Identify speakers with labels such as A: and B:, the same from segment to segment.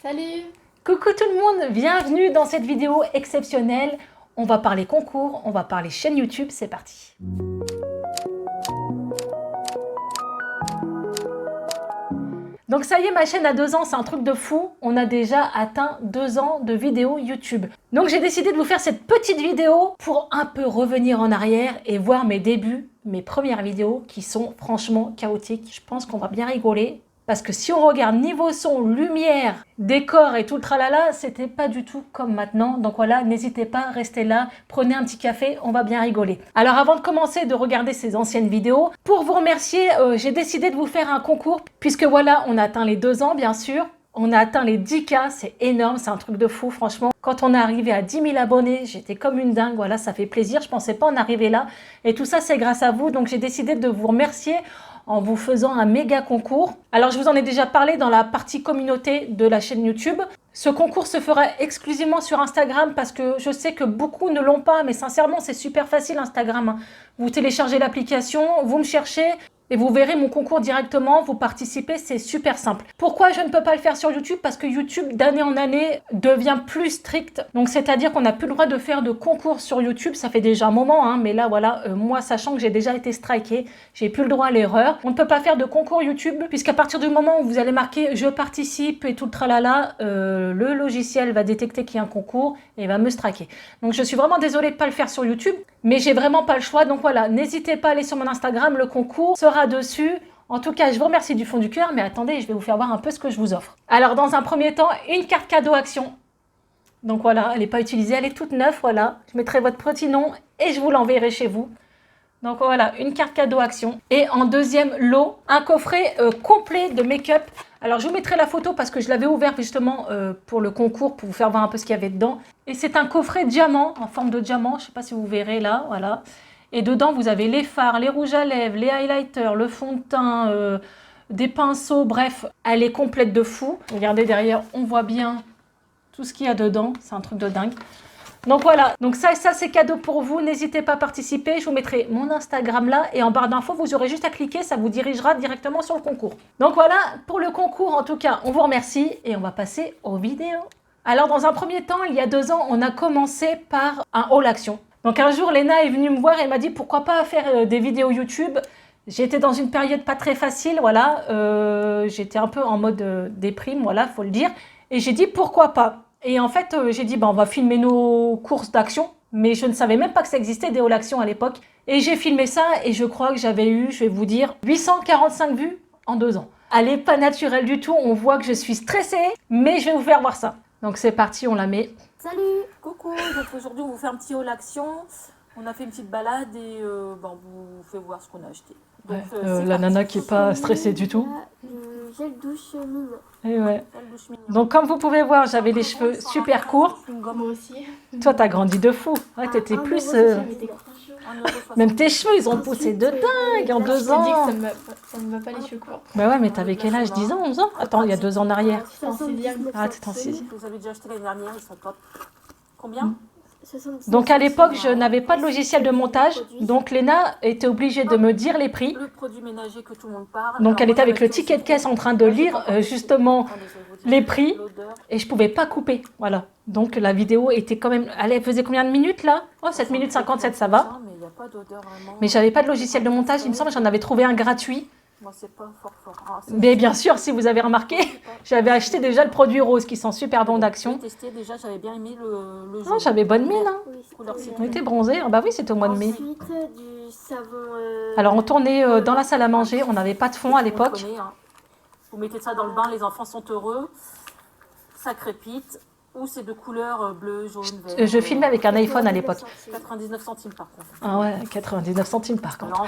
A: Salut!
B: Coucou tout le monde, bienvenue dans cette vidéo exceptionnelle. On va parler concours, on va parler chaîne YouTube, c'est parti. Donc ça y est, ma chaîne a 2 ans, c'est un truc de fou. On a déjà atteint 2 ans de vidéos YouTube. Donc j'ai décidé de vous faire cette petite vidéo pour un peu revenir en arrière et voir mes débuts, mes premières vidéos qui sont franchement chaotiques. Je pense qu'on va bien rigoler. Parce que si on regarde niveau son, lumière, décor et tout le tralala, c'était pas du tout comme maintenant. Donc voilà, n'hésitez pas, restez là, prenez un petit café, on va bien rigoler. Alors avant de commencer de regarder ces anciennes vidéos, pour vous remercier, j'ai décidé de vous faire un concours. Puisque voilà, on a atteint les 2 ans bien sûr. On a atteint les 10K, c'est énorme, c'est un truc de fou franchement. Quand on est arrivé à 10 000 abonnés, j'étais comme une dingue, voilà, ça fait plaisir. Je pensais pas en arriver là. Et tout ça, c'est grâce à vous. Donc j'ai décidé de vous remercier en vous faisant un méga concours. Alors je vous en ai déjà parlé dans la partie communauté de la chaîne YouTube. Ce concours se fera exclusivement sur Instagram parce que je sais que beaucoup ne l'ont pas, mais sincèrement c'est super facile Instagram. Vous téléchargez l'application, vous me cherchez et vous verrez mon concours directement, vous participez, c'est super simple. Pourquoi je ne peux pas le faire sur YouTube? Parce que YouTube, d'année en année, devient plus strict. Donc, c'est-à-dire qu'on n'a plus le droit de faire de concours sur YouTube. Ça fait déjà un moment, hein, mais là, voilà, moi, sachant que j'ai déjà été striké, j'ai plus le droit à l'erreur. On ne peut pas faire de concours YouTube, puisqu'à partir du moment où vous allez marquer « je participe » et tout le tralala, le logiciel va détecter qu'il y a un concours et va me striker. Donc, je suis vraiment désolée de ne pas le faire sur YouTube, mais j'ai vraiment pas le choix. Donc, voilà, n'hésitez pas à aller sur mon Instagram, le concours sera dessus. En tout cas, je vous remercie du fond du cœur, mais attendez, je vais vous faire voir un peu ce que je vous offre. Alors, dans un premier temps, une carte cadeau action. Donc voilà, elle n'est pas utilisée, elle est toute neuve, voilà. Je mettrai votre petit nom et je vous l'enverrai chez vous. Donc voilà, une carte cadeau action. Et en deuxième lot, un coffret complet de make-up. Alors, je vous mettrai la photo parce que je l'avais ouvert justement pour le concours, pour vous faire voir un peu ce qu'il y avait dedans. Et c'est un coffret diamant, en forme de diamant. Je ne sais pas si vous verrez là, voilà. Et dedans, vous avez les fards, les rouges à lèvres, les highlighters, le fond de teint, des pinceaux, bref, elle est complète de fou. Regardez derrière, on voit bien tout ce qu'il y a dedans, c'est un truc de dingue. Donc voilà, donc ça c'est cadeau pour vous, n'hésitez pas à participer, je vous mettrai mon Instagram là et en barre d'infos, vous aurez juste à cliquer, ça vous dirigera directement sur le concours. Donc voilà, pour le concours en tout cas, on vous remercie et on va passer aux vidéos. Alors dans un premier temps, il y a 2 ans, on a commencé par un haul action. Donc un jour, Léna est venue me voir et m'a dit pourquoi pas faire des vidéos YouTube. J'étais dans une période pas très facile, voilà. J'étais un peu en mode déprime, voilà, faut le dire. Et j'ai dit pourquoi pas. Et en fait, j'ai dit on va filmer nos courses d'action. Mais je ne savais même pas que ça existait des hauls action à l'époque. Et j'ai filmé ça et je crois que j'avais eu, je vais vous dire, 845 vues en 2 ans. Elle n'est pas naturelle du tout, on voit que je suis stressée, mais je vais vous faire voir ça. Donc c'est parti, on la met.
A: Salut! Coucou! Donc aujourd'hui on vous fait un petit haul action. On a fait une petite balade et on vous fait voir ce qu'on a acheté. Donc,
B: ouais, la nana qui n'est pas stressée du tout.
A: Gel douche mignon.
B: Et ouais. Donc comme vous pouvez voir, j'avais les cheveux super courts.
A: Moi aussi.
B: Toi t'as grandi de fou. Ouais, t'étais plus... Même tes cheveux ils ont poussé de dingue en 2 ans.
A: Je te dis que ça me va pas les cheveux courts.
B: Bah ouais, mais t'avais quel âge? 10 ans, 11 ans? Attends, il y a 2 ans en arrière.
A: Ah,
B: t'es en 6e.
A: Vous avez déjà acheté l'année dernière, ils sont top. Combien?
B: Donc à l'époque, je n'avais pas de logiciel de montage, donc Léna était obligée de me dire les prix.
A: Le produit ménager que tout le monde parle.
B: Donc elle était avec le ticket de caisse en train de lire justement les prix et je pouvais pas couper, voilà. Donc la vidéo était quand même, elle faisait combien de minutes là? Oh, 7 minutes 57, ça va. Mais j'avais pas de logiciel de montage, il me semble que j'en avais trouvé un gratuit.
A: Moi, c'est pas fort. Ah,
B: mais bien sûr, si vous avez remarqué, j'avais acheté déjà le produit rose qui sent super bon d'action.
A: J'ai testé déjà, j'avais bien aimé le jaune.
B: Non, j'avais bonne mine. Hein. On était bronzés. Bah oui, c'était au mois de mai.
A: Ensuite, du savon.
B: Alors, on tournait dans la salle à manger. On n'avait pas de fond à l'époque.
A: Hein. Vous mettez ça dans le bain, les enfants sont heureux. Ça crépite. Ou c'est de couleur bleu, jaune, vert.
B: Je filmais avec un iPhone à l'époque.
A: 99 centimes par contre.
B: Ah ouais, 99 centimes par contre.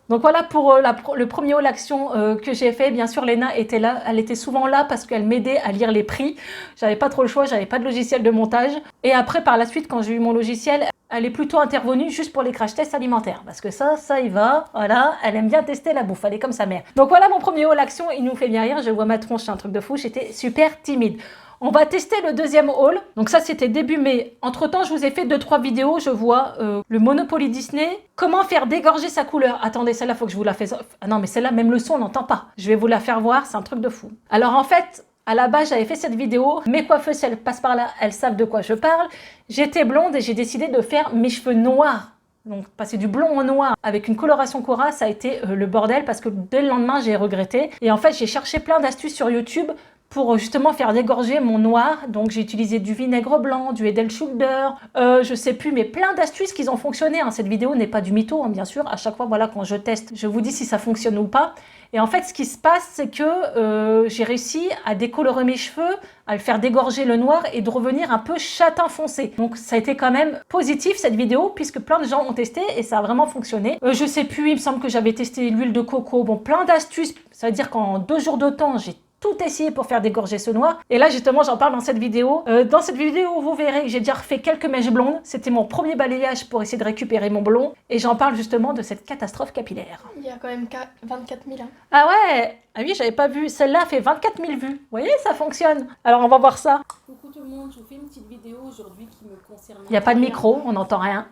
B: Donc voilà pour le premier haul action que j'ai fait. Bien sûr, Léna était là, elle était souvent là parce qu'elle m'aidait à lire les prix. J'avais pas trop le choix, j'avais pas de logiciel de montage. Et après, par la suite, quand j'ai eu mon logiciel, elle est plutôt intervenue juste pour les crash tests alimentaires. Parce que ça y va, voilà, elle aime bien tester la bouffe, elle est comme sa mère. Donc voilà mon premier haul action, il nous fait bien rire, je vois ma tronche, c'est un truc de fou, j'étais super timide. On va tester le deuxième haul. Donc ça, c'était début mai. Entre-temps, je vous ai fait 2-3 vidéos. Je vois le Monopoly Disney. Comment faire dégorger sa couleur. Attendez, celle-là, il faut que je vous la fasse. Ah non, mais celle-là, même le son, on n'entend pas. Je vais vous la faire voir. C'est un truc de fou. Alors en fait, À la base, j'avais fait cette vidéo. Mes coiffeuses, si elles passent par là, elles savent de quoi je parle. J'étais blonde et j'ai décidé de faire mes cheveux noirs. Donc, passer du blond au noir avec une coloration Cora, ça a été le bordel parce que dès le lendemain, j'ai regretté. Et en fait, j'ai cherché plein d'astuces sur YouTube pour justement faire dégorger mon noir. Donc, j'ai utilisé du vinaigre blanc, du Head & Shoulder, je sais plus, mais plein d'astuces qui ont fonctionné. Hein. Cette vidéo n'est pas du mytho, hein, bien sûr. À chaque fois, voilà, quand je teste, je vous dis si ça fonctionne ou pas. Et en fait, ce qui se passe, c'est que j'ai réussi à décolorer mes cheveux, à le faire dégorger le noir et de revenir un peu châtain foncé. Donc, ça a été quand même positif, cette vidéo, puisque plein de gens ont testé et ça a vraiment fonctionné. Je sais plus, il me semble que j'avais testé l'huile de coco. Bon, plein d'astuces. Ça veut dire qu'en 2 jours de temps, j'ai tout essayé pour faire dégorger ce noir. Et là, justement, j'en parle dans cette vidéo. Dans cette vidéo, vous verrez que j'ai déjà refait quelques mèches blondes. C'était mon premier balayage pour essayer de récupérer mon blond. Et j'en parle justement de cette catastrophe capillaire.
C: Il y a quand même 24 000. Hein.
B: Ah ouais. Ah oui, j'avais pas vu. Celle-là fait 24 000 vues. Vous voyez, ça fonctionne. Alors, on va voir ça.
A: Coucou tout le monde, je vous fais une petite vidéo aujourd'hui qui me concerne.
B: Il n'y a pas de micro, on n'entend rien.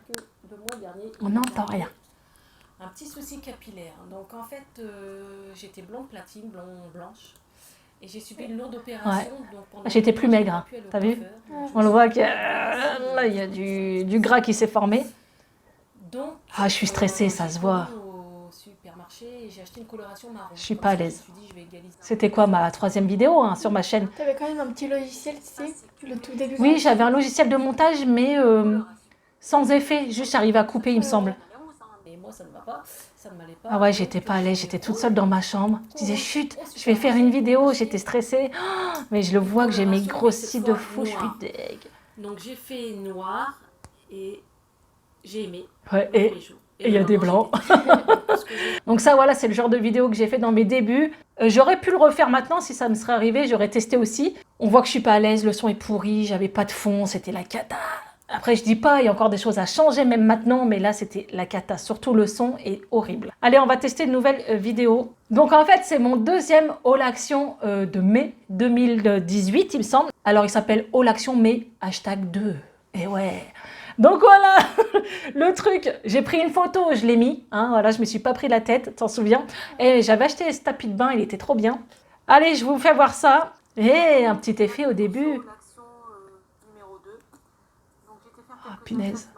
A: Le mois dernier,
B: On n'entend rien.
A: un petit souci capillaire. Donc en fait, j'étais blonde platine, blonde blanche. Et j'ai subi une lourde opération.
B: Ouais.
A: Donc pendant
B: J'étais plus maigre, hein.
A: j'ai pu aller au
B: T'as vu?
A: coiffeur.
B: On le voit qu'il y a, là, il y a du gras qui s'est formé.
A: Donc,
B: Ah, je suis stressée, ça se voit.
A: j'ai couru au supermarché et j'ai acheté une coloration marron.
B: Je suis
A: Comme
B: pas à
A: ça,
B: l'aise.
A: Je me suis dit, je vais égaliser.
B: C'était quoi ma 3e vidéo hein, sur ma chaîne?
C: T'avais quand même un petit logiciel, tu sais, le tout début.
B: Oui, j'avais un logiciel de montage, mais sans effet. Juste, j'arrivais à couper, il me semble.
A: Et moi, ça ne va pas. Ça ne m'allait pas.
B: Ah ouais, j'étais pas à l'aise, j'étais toute seule dans ma chambre. Je disais, chut, je vais faire une vidéo, j'étais stressée. Oh, mais je le vois que j'ai mes grossis de fou, je suis deg.
A: Donc j'ai fait noir et j'ai aimé.
B: Ouais, et il y a des blancs. Donc ça, voilà, c'est le genre de vidéo que j'ai fait dans mes débuts. J'aurais pu le refaire maintenant si ça me serait arrivé, j'aurais testé aussi. On voit que je suis pas à l'aise, le son est pourri, j'avais pas de fond, c'était la cata. Après, je dis pas, il y a encore des choses à changer même maintenant, mais là, c'était la cata. Surtout le son est horrible. Allez, on va tester une nouvelle vidéo. Donc en fait, c'est mon 2e haul action de mai 2018, il me semble. Alors, il s'appelle haul action mai #2. Et ouais. Donc voilà, le truc, j'ai pris une photo, je l'ai mis, hein, voilà, je me suis pas pris la tête, t'en souviens. Et j'avais acheté ce tapis de bain, il était trop bien. Allez, je vous fais voir ça. Et un petit effet au début. Ah, punaise.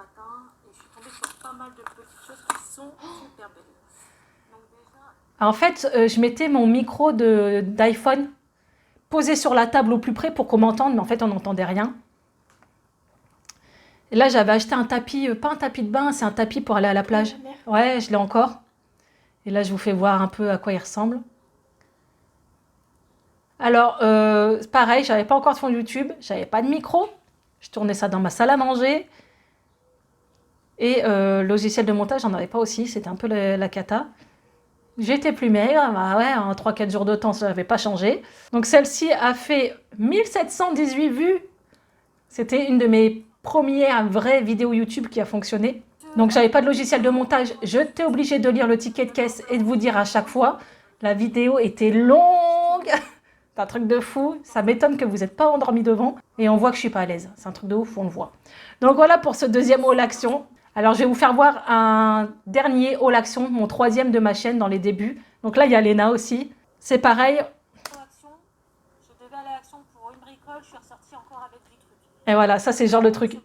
B: En fait, je mettais mon micro d'iPhone posé sur la table au plus près pour qu'on m'entende, mais en fait, on n'entendait rien. Et là, j'avais acheté un tapis, pas un tapis de bain, c'est un tapis pour aller à la plage. Ouais, je l'ai encore. Et là, je vous fais voir un peu à quoi il ressemble. Alors, pareil, j'avais pas encore de fond YouTube, j'avais pas de micro. Je tournais ça dans ma salle à manger. Et logiciel de montage, j'en avais pas aussi, c'était un peu la cata. J'étais plus maigre, bah ouais, en 3-4 jours de temps, ça n'avait pas changé. Donc celle-ci a fait 1718 vues. C'était une de mes premières vraies vidéos YouTube qui a fonctionné. Donc j'avais pas de logiciel de montage, j'étais obligée de lire le ticket de caisse et de vous dire à chaque fois. La vidéo était longue. C'est un truc de fou, ça m'étonne que vous n'êtes pas endormi devant. Et on voit que je suis pas à l'aise, c'est un truc de ouf, on le voit. Donc voilà pour ce 2e haul action. Alors je vais vous faire voir un dernier haul action, mon 3e de ma chaîne dans les débuts. Donc là il y a Léna aussi, c'est pareil.
A: Je devais aller à Action pour une bricole, je suis ressortie encore avec des trucs.
B: Et voilà, ça c'est le genre de truc.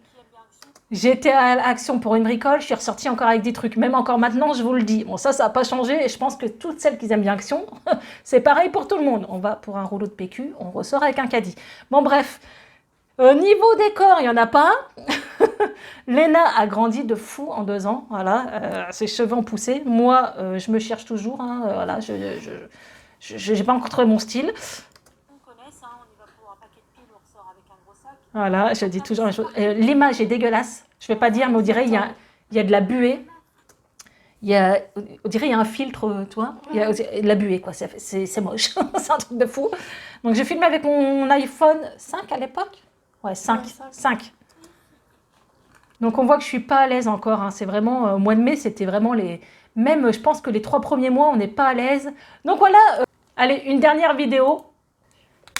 B: J'étais à Action pour une bricole, je suis ressortie encore avec des trucs. Même encore maintenant, je vous le dis. Bon, ça n'a pas changé et je pense que toutes celles qui aiment bien Action, c'est pareil pour tout le monde. On va pour un rouleau de PQ, on ressort avec un caddie. Bon, bref. Niveau décor, il n'y en a pas. Léna a grandi de fou en 2 ans. Voilà, ses cheveux ont poussé. Moi, je me cherche toujours. Hein, voilà, je n'ai pas encore trouvé mon style. Voilà, je dis toujours la chose. L'image est dégueulasse. Je ne vais pas dire, mais on dirait qu'il y a de la buée. On dirait qu'il y a un filtre, toi. Il y a de la buée, quoi. C'est moche. C'est un truc de fou. Donc, j'ai filmé avec mon iPhone 5 à l'époque. Ouais, 5. Donc, on voit que je ne suis pas à l'aise encore. Hein. C'est vraiment, au mois de mai, c'était vraiment les... Même, je pense que les 3 premiers mois, on n'est pas à l'aise. Donc, voilà. Allez, une dernière vidéo.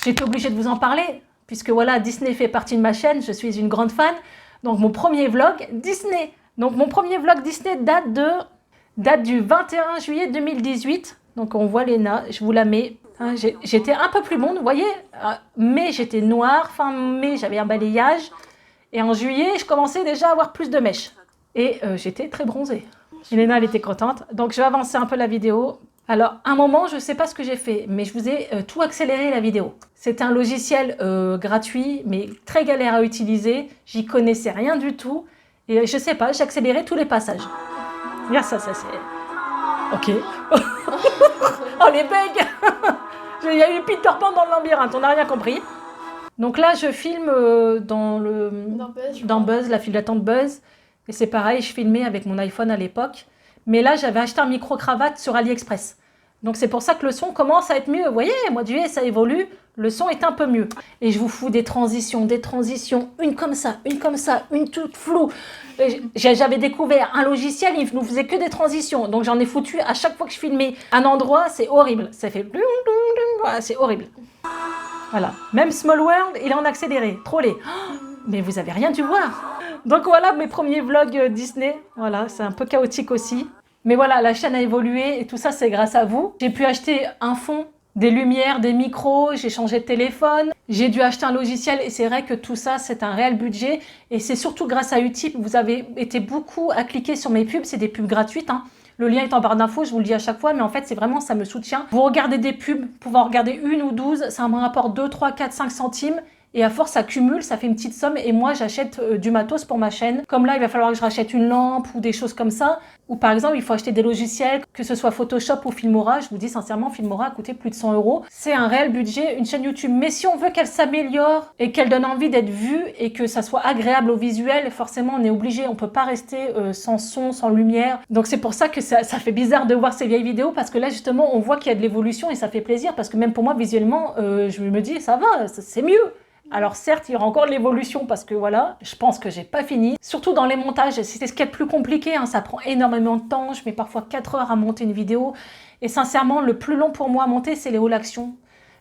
B: J'étais obligée de vous en parler. Puisque voilà, Disney fait partie de ma chaîne, je suis une grande fan. Donc mon premier vlog Disney. Donc mon premier vlog Disney date du 21 juillet 2018. Donc on voit Léna, je vous la mets. Hein, j'étais un peu plus blonde, vous voyez, mai j'étais noire, fin mai j'avais un balayage, et en juillet je commençais déjà à avoir plus de mèches. Et j'étais très bronzée. Elena, elle était contente. Donc je vais avancer un peu la vidéo. Alors, un moment, je ne sais pas ce que j'ai fait, mais je vous ai tout accéléré la vidéo. C'est un logiciel gratuit, mais très galère à utiliser. J'y connaissais rien du tout. Et je sais pas, j'ai accéléré tous les passages. Regarde ça c'est... Ok. Oh, les bugs. Il y a eu Peter Pan dans le labyrinthe, on n'a rien compris. Donc là, je filme dans Buzz, la file d'attente Buzz. Et c'est pareil, je filmais avec mon iPhone à l'époque. Mais là, j'avais acheté un micro-cravate sur AliExpress. Donc c'est pour ça que le son commence à être mieux. Vous voyez, mois de juillet, ça évolue. Le son est un peu mieux. Et je vous fous des transitions. Une comme ça, une toute floue. J'avais découvert un logiciel, il ne faisait que des transitions. Donc j'en ai foutu à chaque fois que je filmais un endroit, c'est horrible. Ça fait... C'est horrible. Voilà. Même Small World, il est en accéléré. Trop laid. Oh, mais vous avez rien dû voir. Donc voilà mes premiers vlogs Disney. Voilà, c'est un peu chaotique aussi. Mais voilà, la chaîne a évolué et tout ça, c'est grâce à vous. J'ai pu acheter un fond, des lumières, des micros, j'ai changé de téléphone. J'ai dû acheter un logiciel et c'est vrai que tout ça, c'est un réel budget. Et c'est surtout grâce à Utip. Vous avez été beaucoup à cliquer sur mes pubs. C'est des pubs gratuites, hein. Le lien est en barre d'infos, je vous le dis à chaque fois, mais en fait, c'est vraiment, ça me soutient. Vous regardez des pubs, pouvoir regarder 1 ou 12, ça me rapporte 2, 3, 4, 5 centimes. Et à force, ça cumule, ça fait une petite somme. Et moi, j'achète du matos pour ma chaîne. Comme là, il va falloir que je rachète une lampe ou des choses comme ça. Ou par exemple, il faut acheter des logiciels, que ce soit Photoshop ou Filmora. Je vous dis sincèrement, Filmora a coûté plus de 100 €. C'est un réel budget, une chaîne YouTube. Mais si on veut qu'elle s'améliore et qu'elle donne envie d'être vue et que ça soit agréable au visuel, forcément, on est obligé. On peut pas rester sans son, sans lumière. Donc c'est pour ça que ça fait bizarre de voir ces vieilles vidéos. Parce que là, justement, on voit qu'il y a de l'évolution et ça fait plaisir. Parce que même pour moi, visuellement, je me dis, ça va, c'est mieux. Alors certes, il y aura encore de l'évolution parce que voilà, je pense que j'ai pas fini. Surtout dans les montages, c'est ce qui est le plus compliqué, hein, ça prend énormément de temps. Je mets parfois 4 heures à monter une vidéo. Et sincèrement, le plus long pour moi à monter, c'est les hauts actions.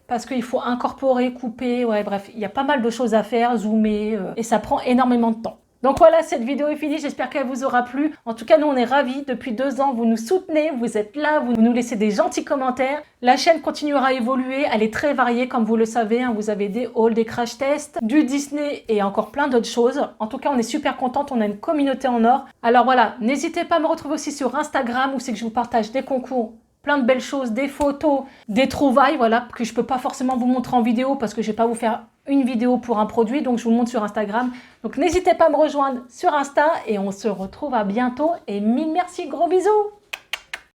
B: Parce qu'il faut incorporer, couper, ouais bref, il y a pas mal de choses à faire, zoomer, et ça prend énormément de temps. Donc voilà, cette vidéo est finie, j'espère qu'elle vous aura plu. En tout cas, nous on est ravis, depuis 2 ans, vous nous soutenez, vous êtes là, vous nous laissez des gentils commentaires. La chaîne continuera à évoluer, elle est très variée comme vous le savez, hein. Vous avez des hauls, des crash tests, du Disney et encore plein d'autres choses. En tout cas, on est super contente, on a une communauté en or. Alors voilà, n'hésitez pas à me retrouver aussi sur Instagram où c'est que je vous partage des concours, plein de belles choses, des photos, des trouvailles, voilà, que je peux pas forcément vous montrer en vidéo parce que je vais pas vous faire une vidéo pour un produit, donc je vous montre sur Instagram. Donc n'hésitez pas à me rejoindre sur Insta et on se retrouve à bientôt et mille merci, gros bisous.